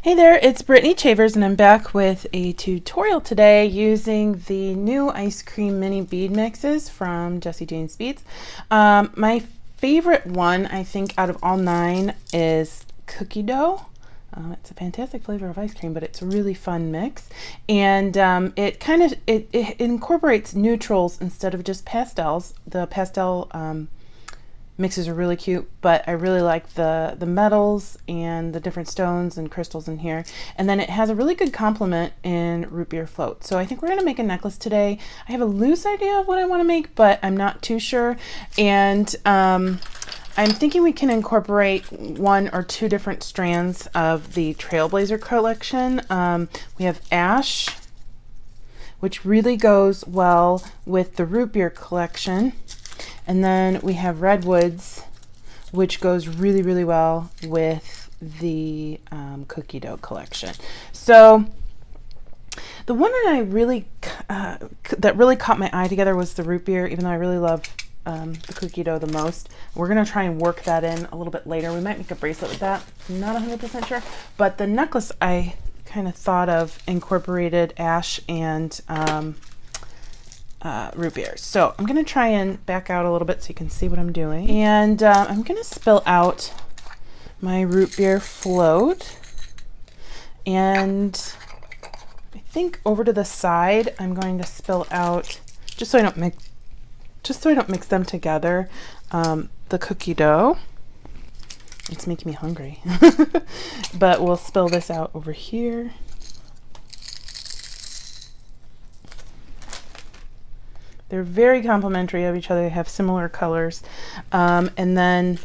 Hey there, it's Brittany Chavers and I'm back with a tutorial today using the new ice cream mini bead mixes from Jessie Jane's Beads. My favorite one, I think, out of all 9 is cookie dough. It's a fantastic flavor of ice cream, but it's a really fun mix, and it incorporates neutrals instead of just pastels. The pastel mixes are really cute, but I really like the metals and the different stones and crystals in here. And then it has a really good complement in root beer float. So I think we're going to make a necklace today. I have a loose idea of what I want to make, but I'm not too sure. And I'm thinking we can incorporate 1 or 2 different strands of the Trailblazer collection. We have ash, which really goes well with the root beer collection. And then we have Redwoods, which goes really, really well with the cookie dough collection. So the one that I really that really caught my eye together was the root beer, even though I really love the cookie dough the most. We're going to try and work that in a little bit later. We might make a bracelet with that. I'm not 100% sure. But the necklace I kind of thought of incorporated ash and root beer. So I'm going to try and back out a little bit so you can see what I'm doing. And I'm going to spill out my root beer float. And I think over to the side, I'm going to spill out, just so I don't mix them together, the cookie dough. It's making me hungry. But we'll spill this out over here. They're very complementary of each other. They have similar colors. And then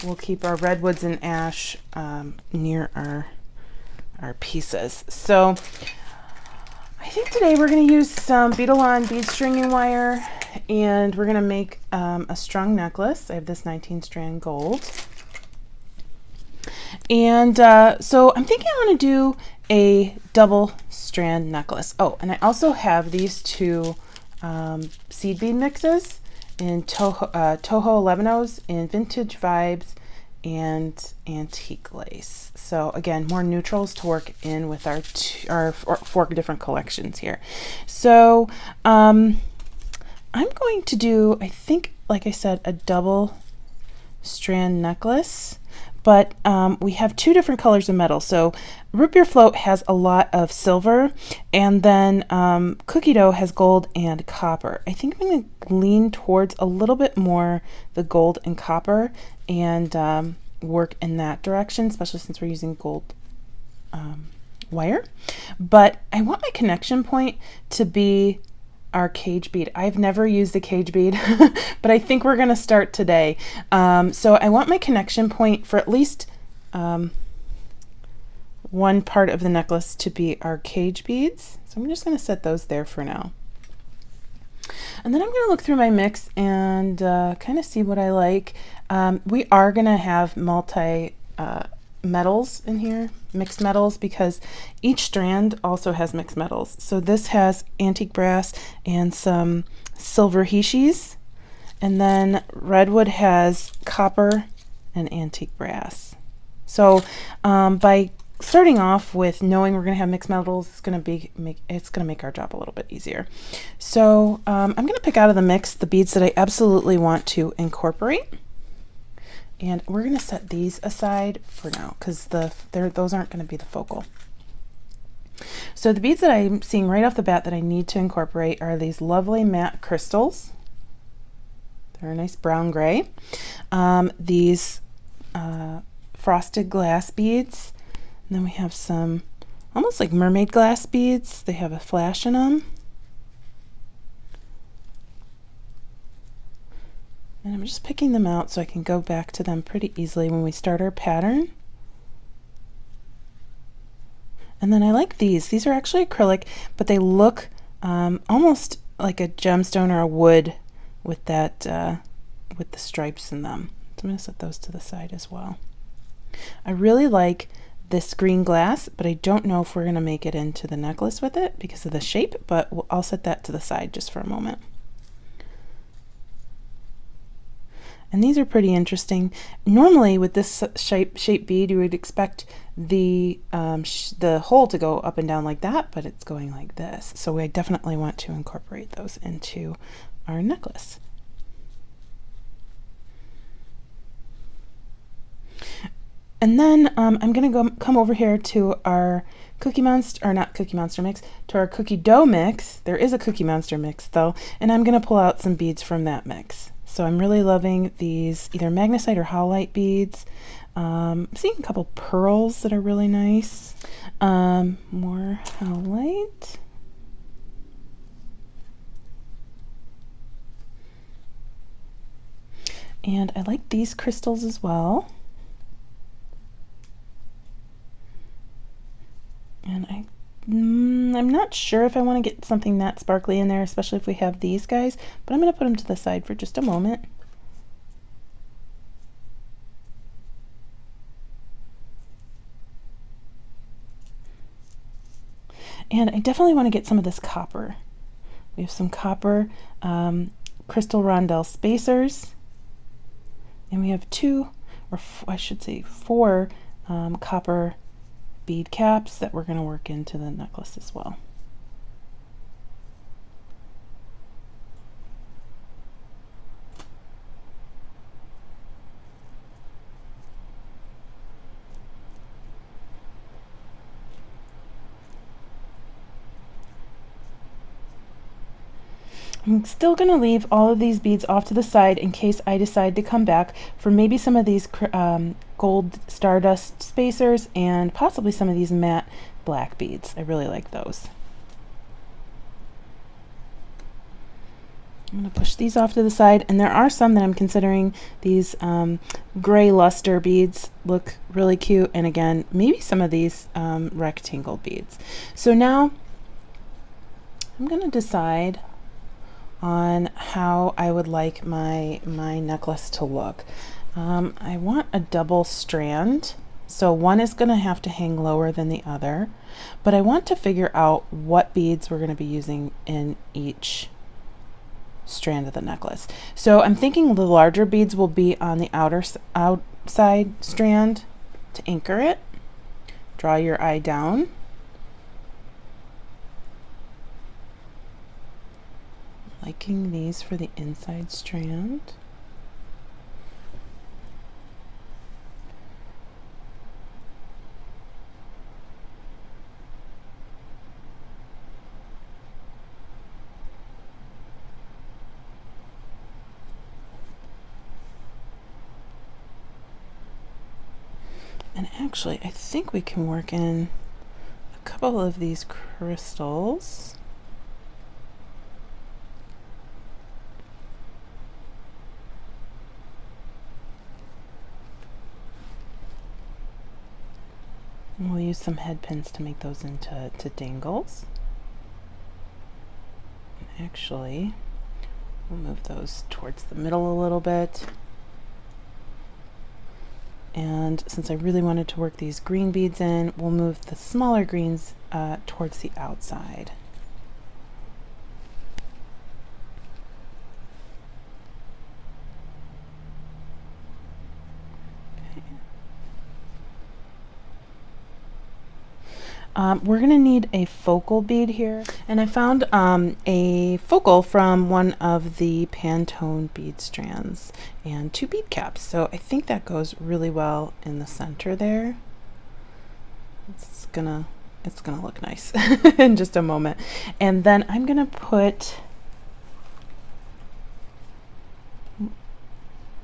we'll keep our redwoods and ash near our pieces. So I think today we're going to use some Bead bead stringing wire, and we're going to make a strung necklace. I have this 19 strand gold. And so I'm thinking I want to do a double strand necklace. Oh, and I also have these 2 seed bead mixes in Toho 11-Os in Vintage Vibes and Antique Lace. So again, more neutrals to work in with our 4 different collections here. So I'm going to do, I think, like I said, a double strand necklace. But we have 2 different colors of metal. So root beer float has a lot of silver, and then cookie dough has gold and copper. I think I'm going to lean towards a little bit more the gold and copper and work in that direction, especially since we're using gold wire. But I want my connection point to be our cage bead. I've never used a cage bead, but I think we're going to start today. So I want my connection point for at least one part of the necklace to be our cage beads. So I'm just going to set those there for now. And then I'm going to look through my mix and kind of see what I like. We are going to have multi metals in here, mixed metals, because each strand also has mixed metals. So this has antique brass and some silver hishis, and then redwood has copper and antique brass. So by starting off with knowing we're going to have mixed metals, it's going to make our job a little bit easier. So I'm going to pick out of the mix the beads that I absolutely want to incorporate. And we're going to set these aside for now because those aren't going to be the focal. So the beads that I'm seeing right off the bat that I need to incorporate are these lovely matte crystals. They're a nice brown gray. These frosted glass beads. And then we have some almost like mermaid glass beads. They have a flash in them. And I'm just picking them out so I can go back to them pretty easily when we start our pattern. And then I like these. These are actually acrylic, but they look almost like a gemstone or a wood with that with the stripes in them. So I'm going to set those to the side as well. I really like this green glass, but I don't know if we're going to make it into the necklace with it because of the shape, but I'll set that to the side just for a moment. And these are pretty interesting. Normally with this shape bead, you would expect the hole to go up and down like that, but it's going like this. So we definitely want to incorporate those into our necklace. And then I'm going to come over here to our Cookie Monster, or not Cookie Monster mix, to our cookie dough mix. There is a Cookie Monster mix though, and I'm going to pull out some beads from that mix. So I'm really loving these either magnesite or howlite beads. I'm seeing a couple pearls that are really nice. More howlite. And I like these crystals as well. And I'm not sure if I want to get something that sparkly in there, especially if we have these guys, but I'm going to put them to the side for just a moment. And I definitely want to get some of this copper. We have some copper crystal rondelle spacers, and we have four copper bead caps that we're going to work into the necklace as well. I'm still going to leave all of these beads off to the side in case I decide to come back for maybe some of these gold stardust spacers and possibly some of these matte black beads. I really like those. I'm going to push these off to the side, and there are some that I'm considering. These gray luster beads look really cute, and again, maybe some of these rectangle beads. So now I'm going to decide on how I would like my necklace to look. I want a double strand, so one is going to have to hang lower than the other, but I want to figure out what beads we're going to be using in each strand of the necklace. So I'm thinking the larger beads will be on the outside strand to anchor it. Draw your eye down. Liking these for the inside strand. And actually, I think we can work in a couple of these crystals. And we'll use some head pins to make those into dangles. And actually, we'll move those towards the middle a little bit. And since I really wanted to work these green beads in, we'll move the smaller greens towards the outside. We're going to need a focal bead here, and I found a focal from one of the Pantone bead strands and 2 bead caps, so I think that goes really well in the center there. It's gonna look nice in just a moment. And then I'm gonna put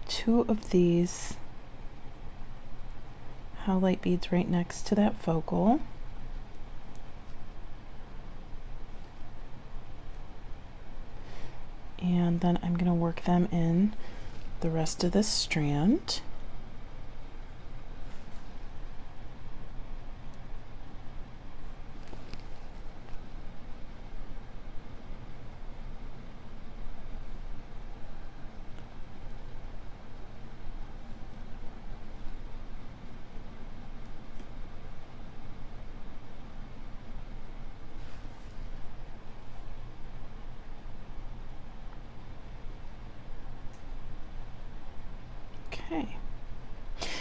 2 of these howlite beads right next to that focal. And then I'm going to work them in the rest of this strand.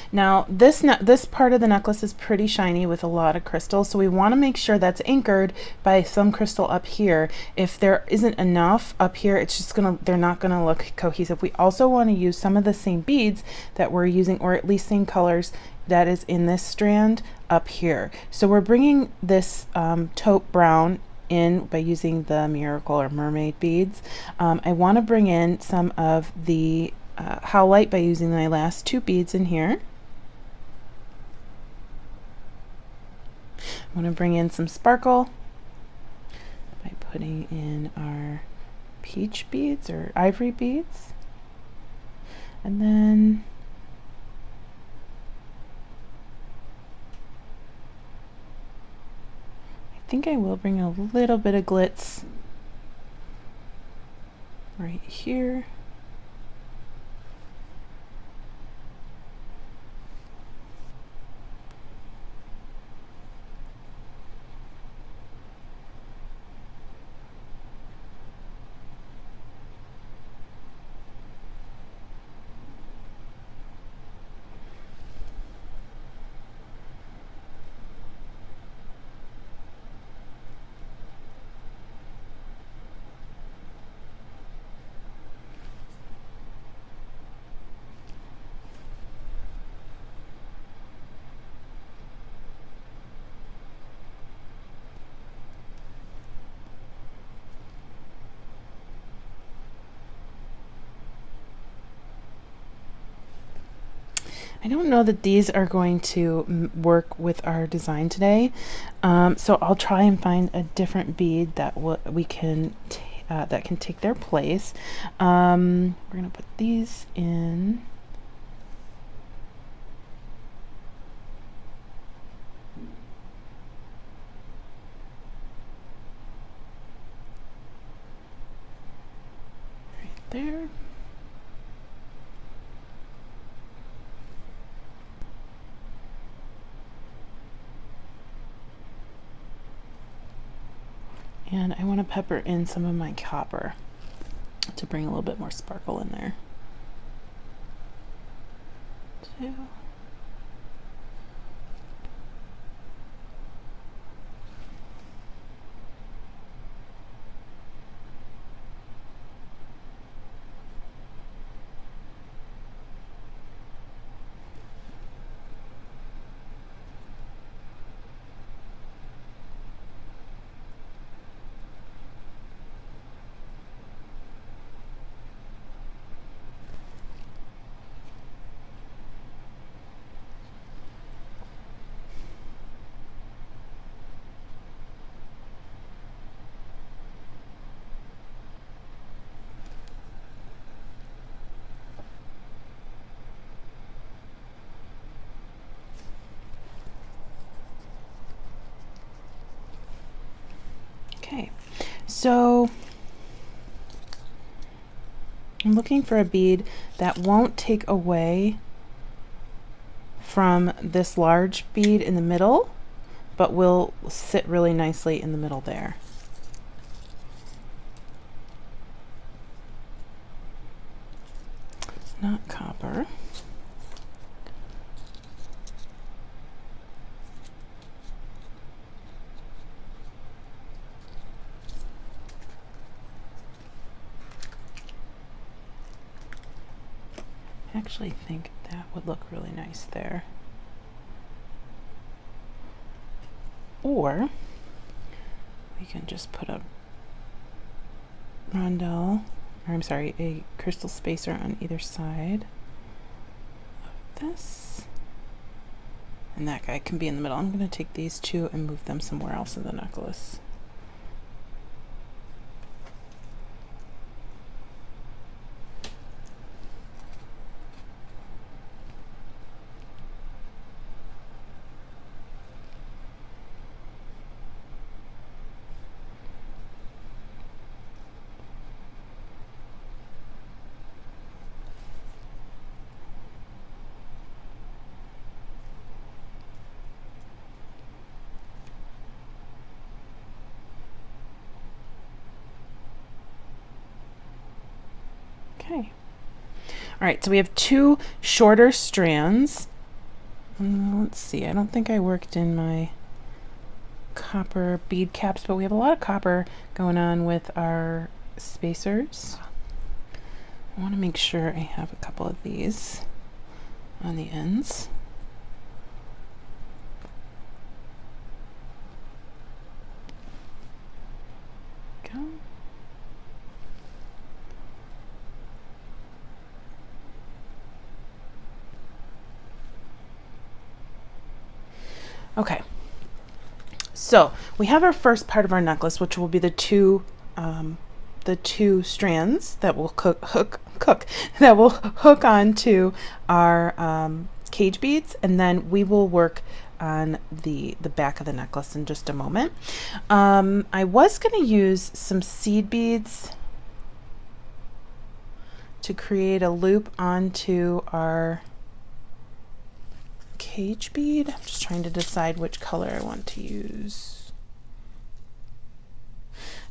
Now this part of the necklace is pretty shiny with a lot of crystals, so we want to make sure that's anchored by some crystal up here. If there isn't enough up here, it's just they're not gonna look cohesive. We also want to use some of the same beads that we're using, or at least same colors that is in this strand up here. So we're bringing this taupe brown in by using the miracle or mermaid beads. I want to bring in some of the howlite by using my last two beads in here. I want to bring in some sparkle by putting in our peach beads or ivory beads, and then I think I will bring a little bit of glitz right here. I don't know that these are going to work with our design today, so I'll try and find a different bead that we can that can take their place. We're gonna put these in. Right there. And I want to pepper in some of my copper to bring a little bit more sparkle in there. Two. Okay, so I'm looking for a bead that won't take away from this large bead in the middle, but will sit really nicely in the middle there. Not copper. I actually think that would look really nice there. Or we can just put a rondelle, or I'm sorry, a crystal spacer on either side of this. And that guy can be in the middle. I'm going to take these two and move them somewhere else in the necklace. Okay. All right, so we have two shorter strands Let's see, I don't think I worked in my copper bead caps, but we have a lot of copper going on with our spacers. I want to make sure I have a couple of these on the ends. Go. Okay, so we have our first part of our necklace, which will be the two strands that will that will hook onto our cage beads, and then we will work on the back of the necklace in just a moment. I was going to use some seed beads to create a loop onto our cage bead. I'm just trying to decide which color I want to use.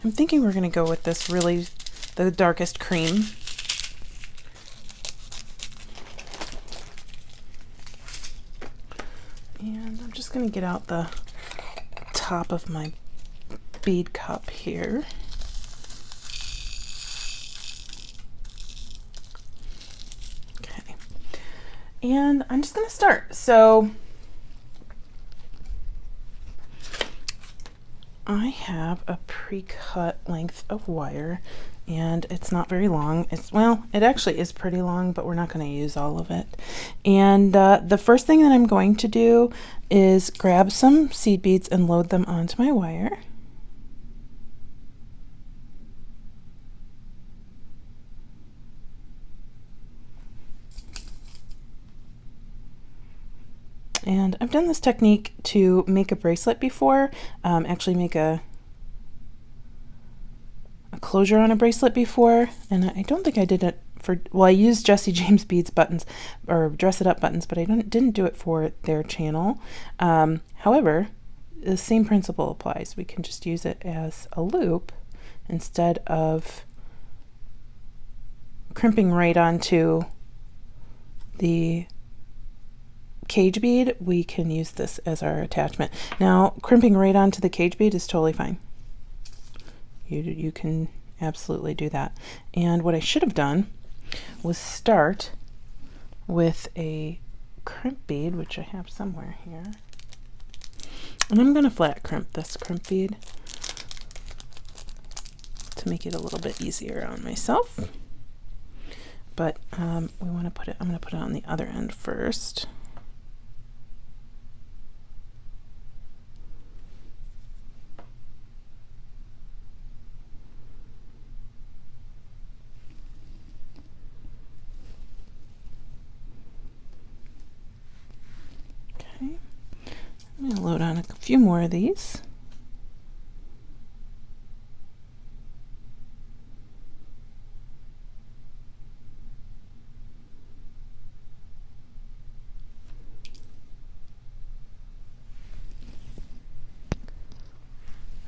I'm thinking we're going to go with this the darkest cream. And I'm just going to get out the top of my bead cup here. Okay. And I'm just going to start. So I have a pre-cut length of wire, and it's not very long. It actually is pretty long, but we're not going to use all of it. And the first thing that I'm going to do is grab some seed beads and load them onto my wire. And I've done this technique to make a bracelet before, actually make a closure on a bracelet before, and I don't think I did it for, well, I used Jesse James Beads buttons, or Dress It Up buttons, but I didn't do it for their channel. However, the same principle applies. We can just use it as a loop instead of crimping right onto the cage bead. We can use this as our attachment. Now, crimping right onto the cage bead is totally fine. You can absolutely do that. And what I should have done was start with a crimp bead, which I have somewhere here. And I'm going to flat crimp this crimp bead to make it a little bit easier on myself. But we want to put it, I'm going to put it on the other end first. Okay, I'm going to load on a few more of these.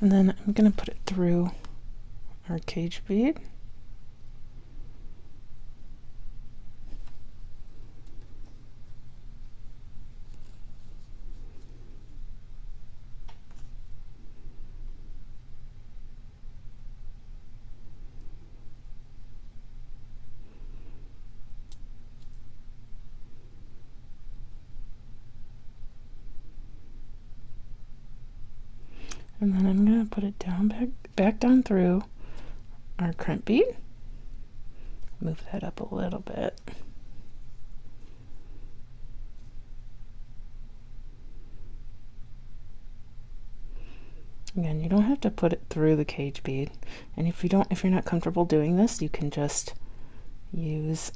And then I'm going to put it through our cage bead. And then I'm going to put it down, back down through our crimp bead. Move that up a little bit. Again, you don't have to put it through the cage bead. And if you're not comfortable doing this, you can just use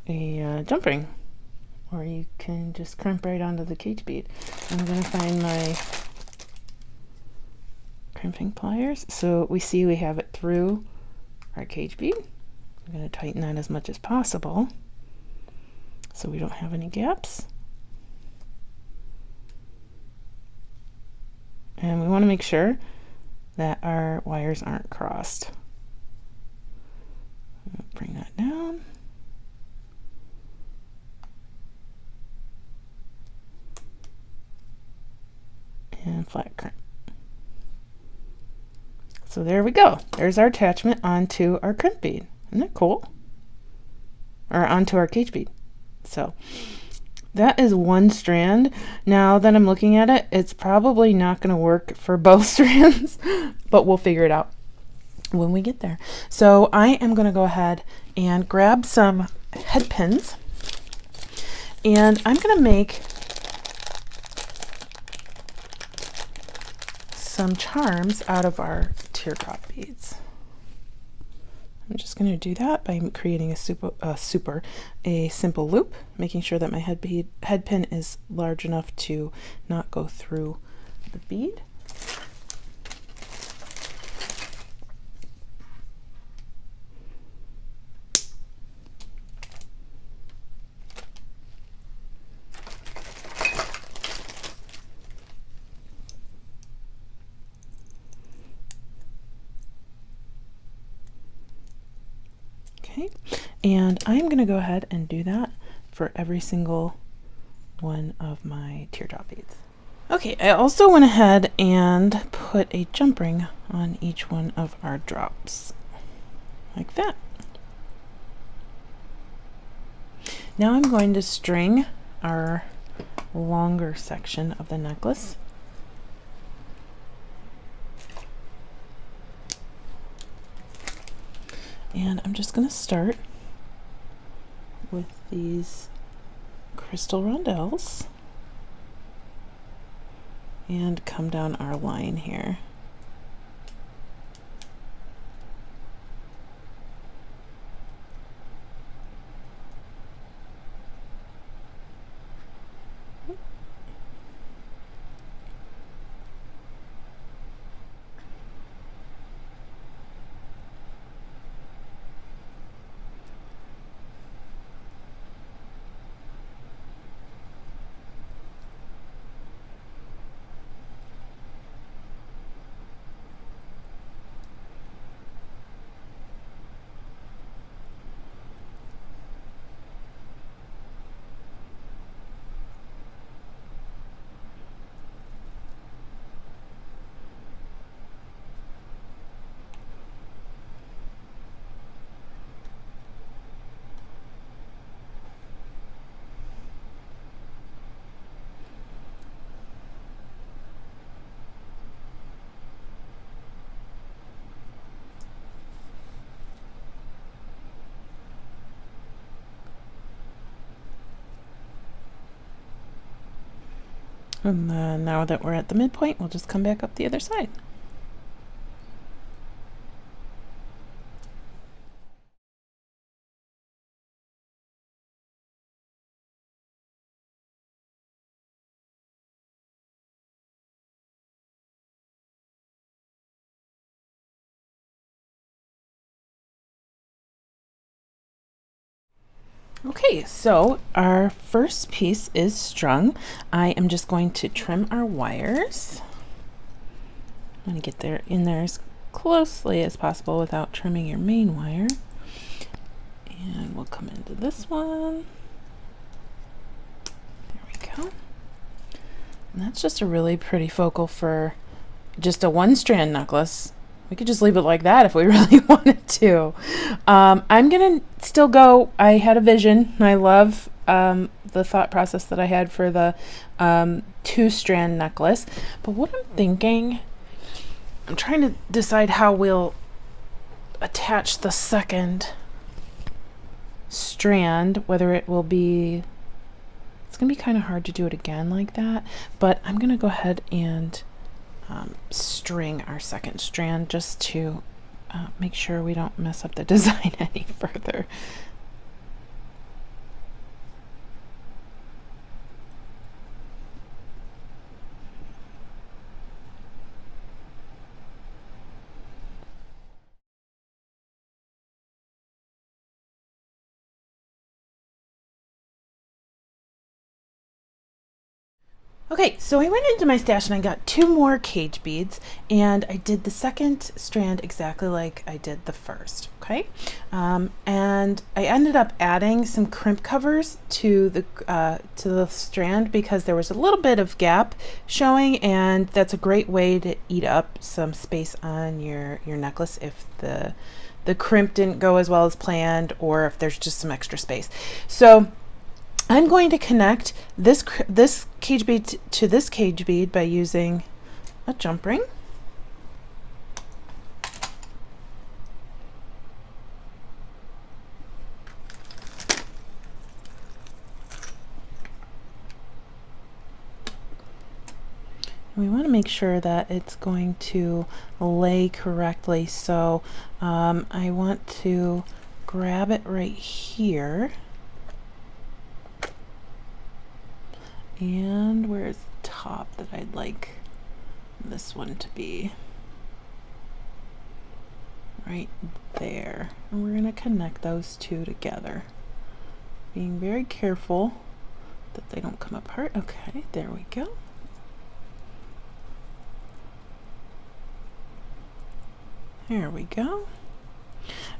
a jump ring, or you can just crimp right onto the cage bead. I'm going to find my crimping pliers. So we see we have it through our cage bead. I'm going to tighten that as much as possible so we don't have any gaps. And we want to make sure that our wires aren't crossed. Bring that down. and flat crimp. So there we go. There's our attachment onto our crimp bead. Isn't that cool? Or onto our cage bead. So that is one strand. Now that I'm looking at it, it's probably not going to work for both strands, but we'll figure it out when we get there. So I am going to go ahead and grab some head pins, and I'm going to make some charms out of our teardrop beads. I'm just going to do that by creating a simple loop, making sure that my head pin is large enough to not go through the bead. Okay, and I'm going to go ahead and do that for every single one of my teardrop beads. Okay, I also went ahead and put a jump ring on each one of our drops, like that. Now I'm going to string our longer section of the necklace. And I'm just going to start with these crystal rondelles and come down our line here. And then now that we're at the midpoint, we'll just come back up the other side. Okay, so our first piece is strung. I am just going to trim our wires. I'm going to get there in there as closely as possible without trimming your main wire. And we'll come into this one. There we go. And that's just a really pretty focal for just a one strand necklace. We could just leave it like that if we really wanted to. I'm going to still go, I had a vision. I love the thought process that I had for the 2-strand necklace. But what I'm thinking, I'm trying to decide how we'll attach the second strand, whether it will be, it's going to be kind of hard to do it again like that. But I'm going to go ahead and string our second strand just to make sure we don't mess up the design any further. Okay, so I went into my stash and I got 2 more cage beads, and I did the second strand exactly like I did the first. Okay, and I ended up adding some crimp covers to the strand because there was a little bit of gap showing, and that's a great way to eat up some space on your necklace if the crimp didn't go as well as planned, or if there's just some extra space. So I'm going to connect this cage bead to this cage bead by using a jump ring. We want to make sure that it's going to lay correctly, so I want to grab it right here. And where's the top that I'd like this one to be? Right there. And we're going to connect those two together, being very careful that they don't come apart. Okay, there we go. There we go.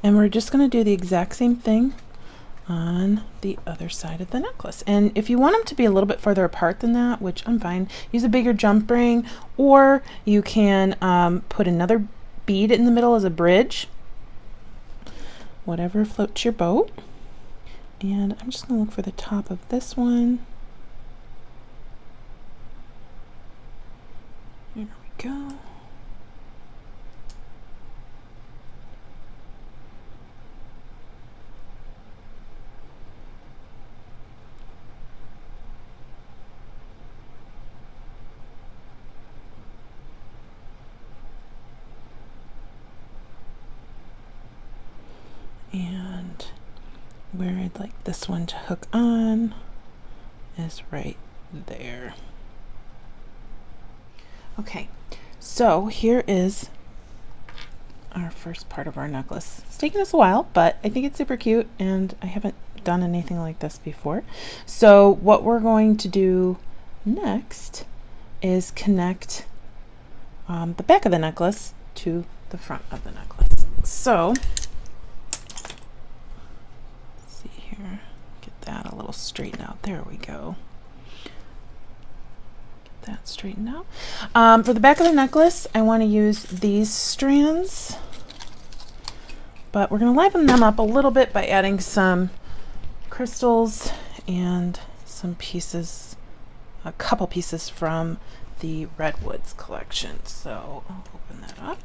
And we're just going to do the exact same thing on the other side of the necklace. And if you want them to be a little bit further apart than that, which I'm fine, use a bigger jump ring, or you can put another bead in the middle as a bridge, whatever floats your boat. And I'm just going to look for the top of this one. There we go. And where I'd like this one to hook on is right there. Okay, so here is our first part of our necklace. It's taken us a while, but I think it's super cute, and I haven't done anything like this before. So what we're going to do next is connect the back of the necklace to the front of the necklace. So get that a little straightened out. There we go. Get that straightened out. For the back of the necklace, I want to use these strands, but we're going to liven them up a little bit by adding some crystals and some pieces, a couple pieces from the Redwoods collection. So I'll open that up.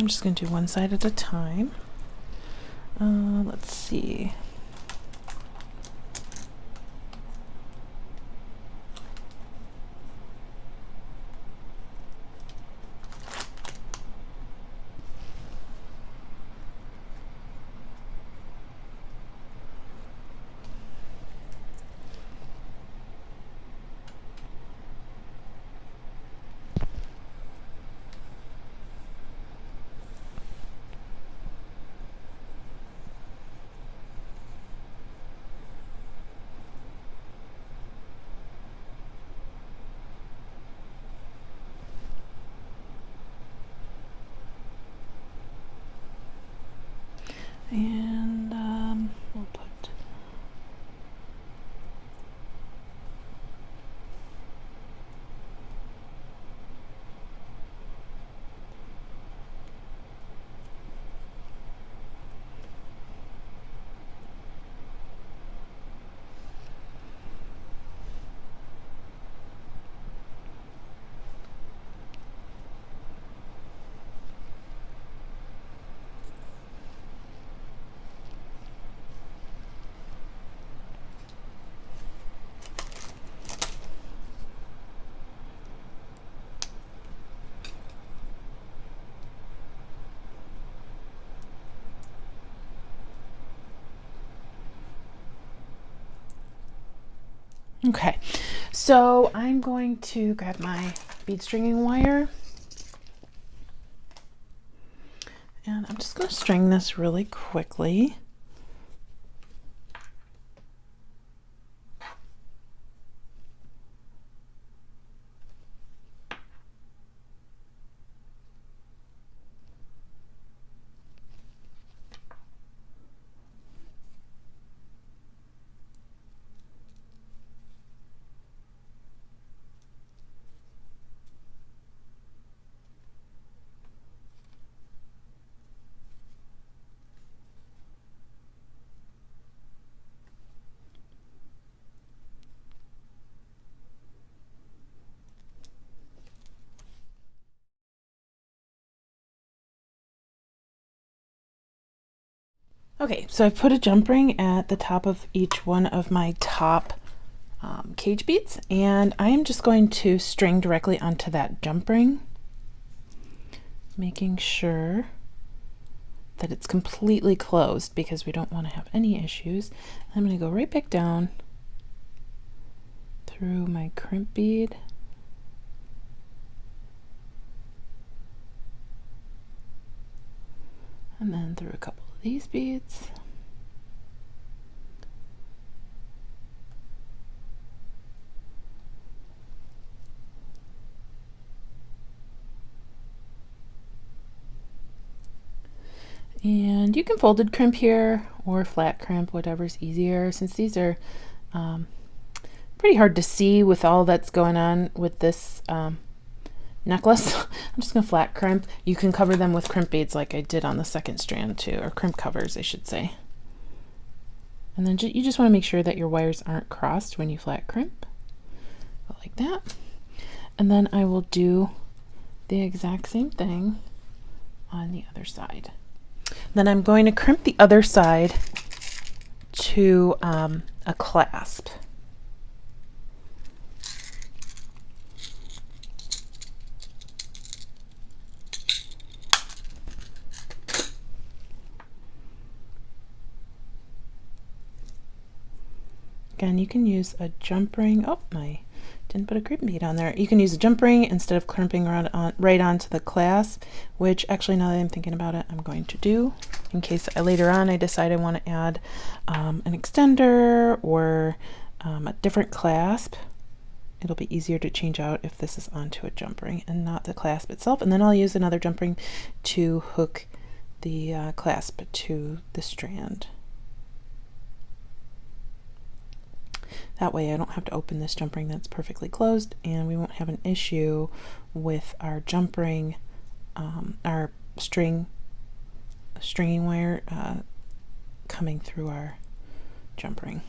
I'm just going to do one side at a time. Let's see. And we'll put Okay, so I'm going to grab my bead stringing wire, and I'm just going to string this really quickly. Okay, so I've put a jump ring at the top of each one of my top cage beads, and I am just going to string directly onto that jump ring, making sure that it's completely closed because we don't want to have any issues. I'm going to go right back down through my crimp bead, and then through a couple of these beads. And you can folded crimp here or flat crimp, whatever's easier, since these are pretty hard to see with all that's going on with this necklace. I'm just going to flat crimp. You can cover them with crimp beads like I did on the second strand too, or crimp covers I should say. And then you just want to make sure that your wires aren't crossed when you flat crimp, like that. And then I will do the exact same thing on the other side. Then I'm going to crimp the other side to a clasp. Again, you can use a jump ring. Oh, I didn't put a crimp bead on there. You can use a jump ring instead of crimping right onto the clasp, which actually, now that I'm thinking about it, I'm going to do in case later on I decide I want to add an extender or a different clasp. It'll be easier to change out if this is onto a jump ring and not the clasp itself. And then I'll use another jump ring to hook the clasp to the strand. That way I don't have to open this jump ring that's perfectly closed, and we won't have an issue with our jump ring, our stringing wire coming through our jump ring.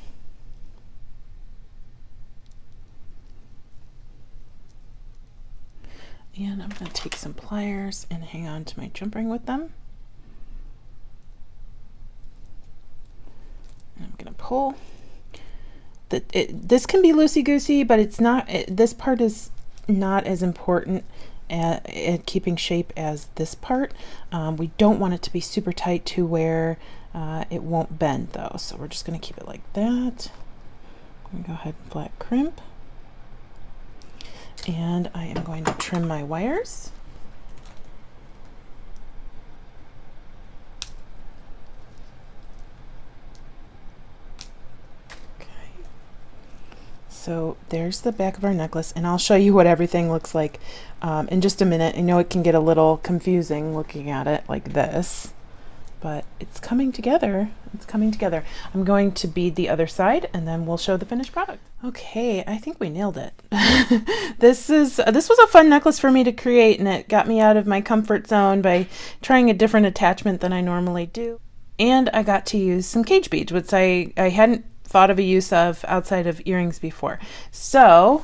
And I'm going to take some pliers and hang on to my jump ring with them. And I'm going to pull. This can be loosey-goosey, but it's not. This part is not as important at keeping shape as this part. We don't want it to be super tight to where it won't bend though, so we're just going to keep it like that. I'm going to go ahead and flat crimp, and I am going to trim my wires. So there's the back of our necklace, and I'll show you what everything looks like in just a minute. I know it can get a little confusing looking at it like this, but it's coming together. It's coming together. I'm going to bead the other side, and then we'll show the finished product. Okay, I think we nailed it. This was a fun necklace for me to create, and it got me out of my comfort zone by trying a different attachment than I normally do. And I got to use some cage beads, which I hadn't thought of a use of outside of earrings before. So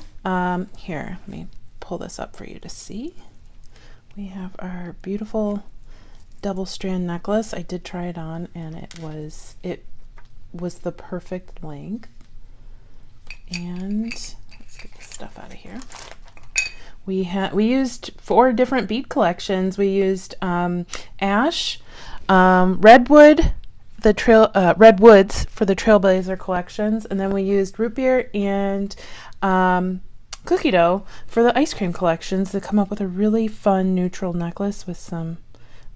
here, let me pull this up for you to see. We have our beautiful double strand necklace. I did try it on, and it was the perfect length. And let's get this stuff out of here. We used 4 different bead collections. We used ash, redwood, the Redwoods for the Trailblazer collections, and then we used root beer and cookie dough for the ice cream collections to come up with a really fun neutral necklace with some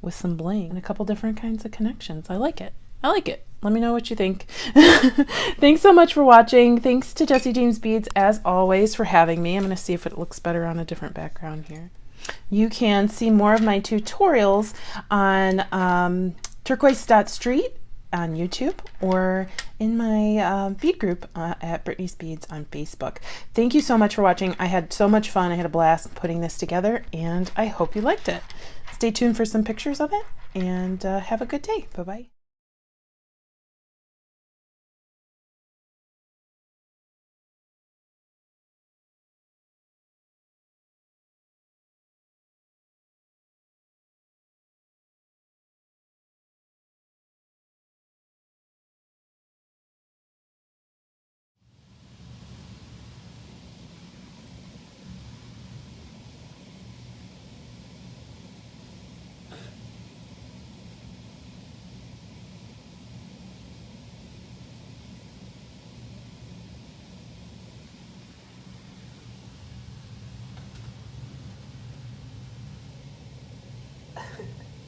bling and a couple different kinds of connections. I like it. Let me know what you think. Thanks so much for watching. Thanks to Jessie Jane's Beads, as always, for having me. I'm going to see if it looks better on a different background here. You can see more of my tutorials on Turquoise.Street on YouTube or in my bead group at Brittany's Beads on Facebook. Thank you so much for watching. I had so much fun. I had a blast putting this together, and I hope you liked it. Stay tuned for some pictures of it, and have a good day. Bye-bye.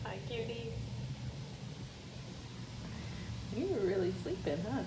Hi, cutie. You were really sleeping, huh?